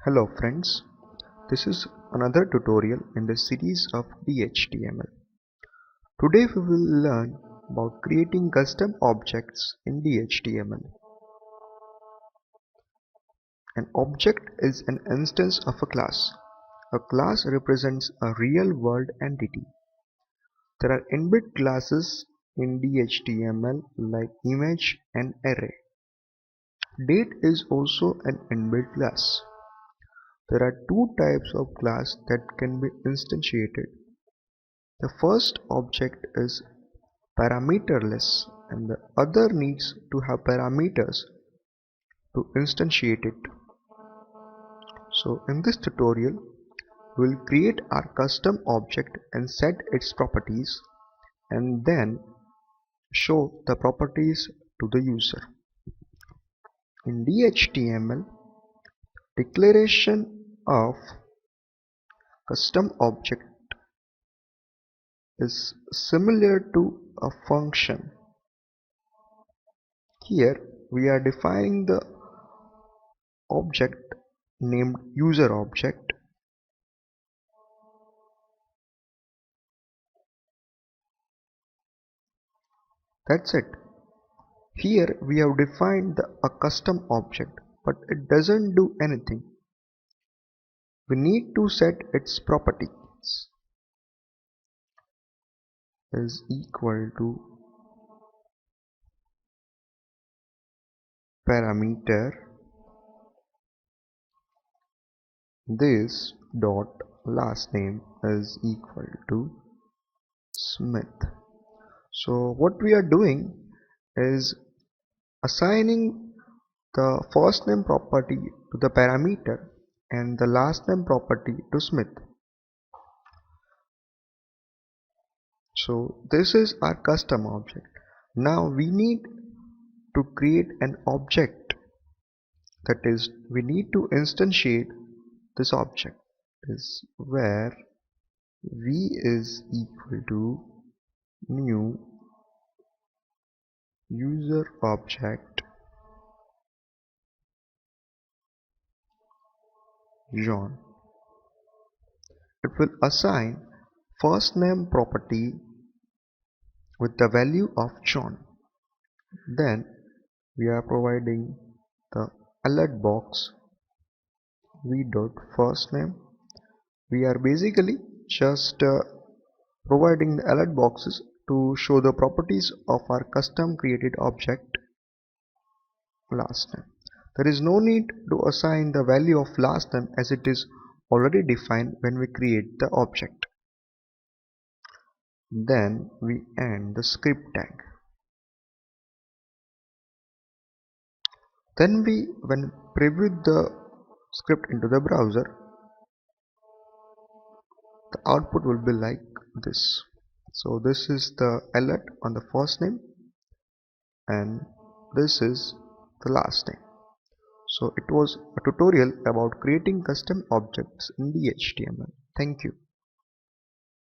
Hello friends, this is another tutorial in the series of DHTML. Today we will learn about creating custom objects in DHTML. An object is an instance of a class. A class represents a real-world entity. There are inbuilt classes in DHTML like image and array. Date is also an inbuilt class. There are two types of class that can be instantiated. The first object is parameterless and the other needs to have parameters to instantiate it. So in this tutorial, we will create our custom object and set its properties and then show the properties to the user. In DHTML, declaration of custom object is similar to a function. Here we are defining the object named user object. That's it. Here we have defined a custom object, but it doesn't do anything. We need to set its properties is equal to parameter this dot last name is equal to Smith. So what we are doing is assigning the first name property to the parameter and the last name property to Smith. So this is our custom object. Now we need to create an object, that is, we need to instantiate this object is where v is equal to new user object John. It will assign first name property with the value of John. Then we are providing the alert box v dot first name. We are basically just providing the alert boxes to show the properties of our custom created object last name. There is no need to assign the value of last name as it is already defined when we create the object. Then we end the script tag. Then when preview the script into the browser, the output will be like this. So this is the alert on the first name and this is the last name. So it was a tutorial about creating custom objects in DHTML. Thank you.